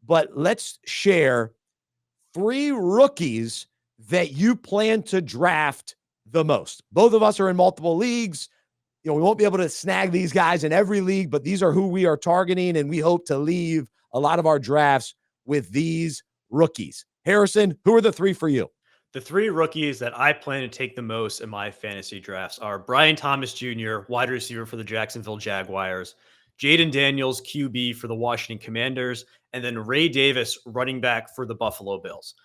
but let's share 3 rookies that you plan to draft the most. Both of us are in multiple leagues. We won't be able to snag these guys in every league, but these are who we are targeting, and we hope to leave a lot of our drafts with these rookies. Harrison, who are the 3 for you? The 3 rookies that I plan to take the most in my fantasy drafts are Brian Thomas Jr., wide receiver for the Jacksonville Jaguars, Jaden Daniels, QB for the Washington Commanders, and then Ray Davis, running back for the Buffalo Bills.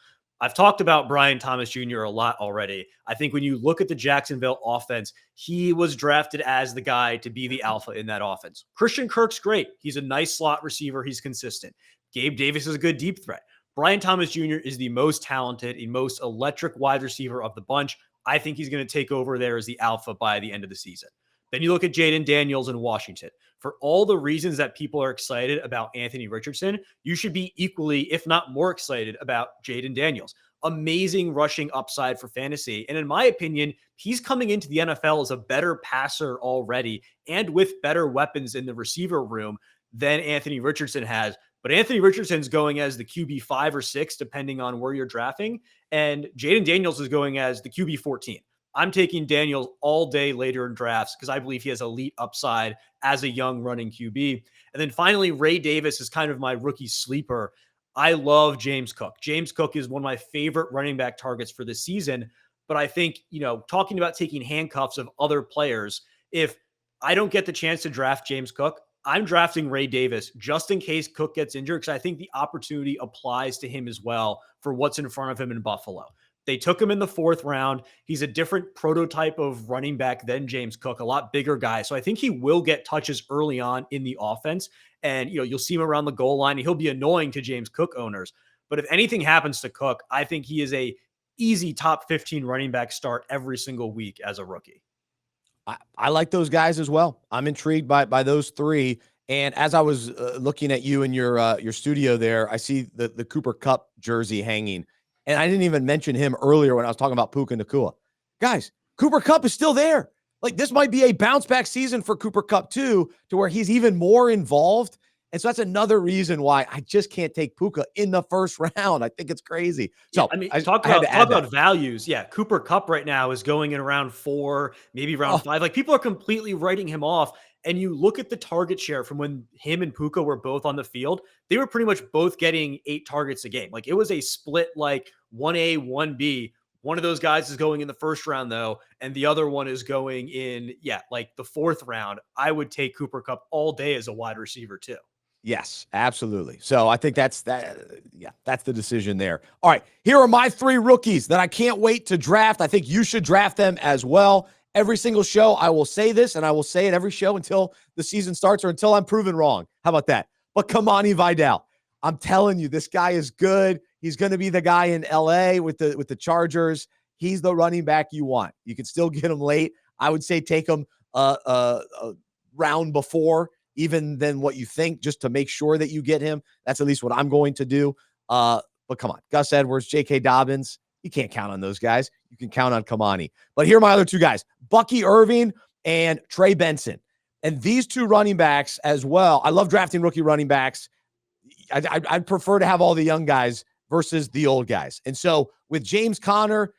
I've talked about Brian Thomas Jr. a lot already. I think when you look at the Jacksonville offense, he was drafted as the guy to be the alpha in that offense. Christian Kirk's great. He's a nice slot receiver. He's consistent. Gabe Davis is a good deep threat. Brian Thomas Jr. is the most talented and most electric wide receiver of the bunch. I think he's going to take over there as the alpha by the end of the season. Then you look at Jaden Daniels in Washington. For all the reasons that people are excited about Anthony Richardson, you should be equally, if not more excited about Jaden Daniels. Amazing rushing upside for fantasy. And in my opinion, he's coming into the NFL as a better passer already and with better weapons in the receiver room than Anthony Richardson has. But Anthony Richardson's going as the QB 5 or 6, depending on where you're drafting. And Jaden Daniels is going as the QB 14. I'm taking Daniels all day later in drafts because I believe he has elite upside as a young running QB. And then finally, Ray Davis is kind of my rookie sleeper. I love James Cook. James Cook is one of my favorite running back targets for this season. But I think, talking about taking handcuffs of other players, if I don't get the chance to draft James Cook, I'm drafting Ray Davis just in case Cook gets injured because I think the opportunity applies to him as well for what's in front of him in Buffalo. They took him in the 4th round. He's a different prototype of running back than James Cook, a lot bigger guy. So I think he will get touches early on in the offense. And, you'll see him around the goal line. And he'll be annoying to James Cook owners. But if anything happens to Cook, I think he is a easy top 15 running back start every single week as a rookie. I like those guys as well. I'm intrigued by those 3. And as I was looking at you in your studio there, I see the Cooper Kupp jersey hanging. And I didn't even mention him earlier when I was talking about Puka Nacua. Guys, Cooper Kupp is still there. Like, this might be a bounce back season for Cooper Kupp too, to where he's even more involved. And so that's another reason why I just can't take Puka in the 1st round. I think it's crazy. So talk about values. Yeah, Cooper Kupp right now is going in around 4, maybe around 5. Like, people are completely writing him off. And you look at the target share from when him and Puka were both on the field, they were pretty much both getting 8 targets a game. Like, it was a split, like 1A, 1B. One of those guys is going in the 1st round, though, and the other one is going in, like the 4th round. I would take Cooper Kupp all day as a wide receiver, too. Yes, absolutely. So I think that's the decision there. All right, here are my 3 rookies that I can't wait to draft. I think you should draft them as well. Every single show, I will say this, and I will say it every show until the season starts or until I'm proven wrong. How about that? But Kamani Vidal, I'm telling you, this guy is good. He's going to be the guy in LA with the Chargers. He's the running back you want. You can still get him late. I would say take him a round before even than what you think, just to make sure that you get him. That's at least what I'm going to do. But come on, Gus Edwards, J.K. Dobbins, you can't count on those guys. You can count on Kamani. But here are my other 2 guys, Bucky Irving and Trey Benson. And these 2 running backs as well. I love drafting rookie running backs. I'd prefer to have all the young guys versus the old guys. And so with James Conner,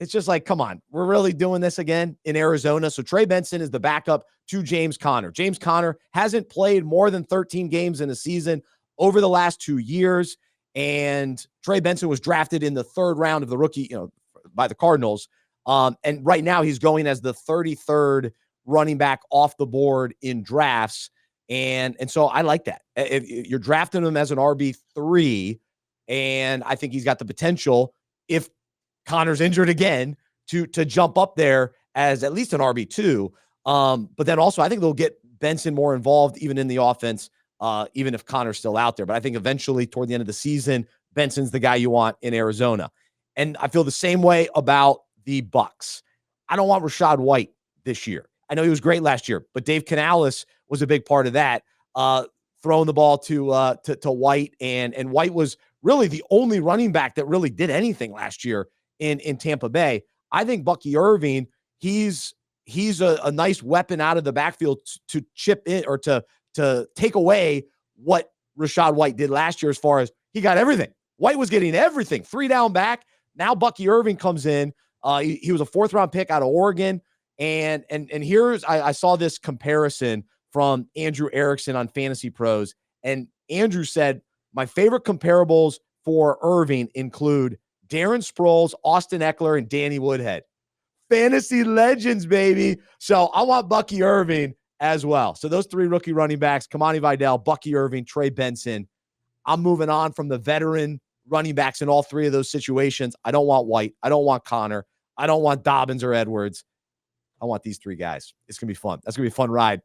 it's just like, come on, we're really doing this again in Arizona. So Trey Benson is the backup to James Conner. James Conner hasn't played more than 13 games in a season over the last 2 years. And Trey Benson was drafted in the 3rd round of the rookie, by the Cardinals. And right now he's going as the 33rd running back off the board in drafts. And so I like that. If you're drafting him as an RB3, and I think he's got the potential, if Connor's injured again, to jump up there as at least an RB2. But then also I think they'll get Benson more involved even in the offense, even if Connor's still out there. But I think eventually toward the end of the season, Benson's the guy you want in Arizona. And I feel the same way about the Bucks. I don't want Rachaad White this year. I know he was great last year, but Dave Canales was a big part of that, throwing the ball to White. And White was really the only running back that really did anything last year in Tampa Bay. I think Bucky Irving, he's a nice weapon out of the backfield to chip in or to take away what Rachaad White did last year as far as he got everything. White was getting everything. 3 down back. Now Bucky Irving comes in. He was a 4th-round pick out of Oregon. And here's I saw this comparison from Andrew Erickson on Fantasy Pros. And Andrew said, my favorite comparables for Irving include Darren Sproles, Austin Eckler, and Danny Woodhead. Fantasy legends, baby. So I want Bucky Irving as well. So those 3 rookie running backs, Kamani Vidal, Bucky Irving, Trey Benson. I'm moving on from the veteran running backs in all 3 of those situations. I don't want White. I don't want Connor. I don't want Dobbins or Edwards. I want these 3 guys. It's going to be fun. That's going to be a fun ride.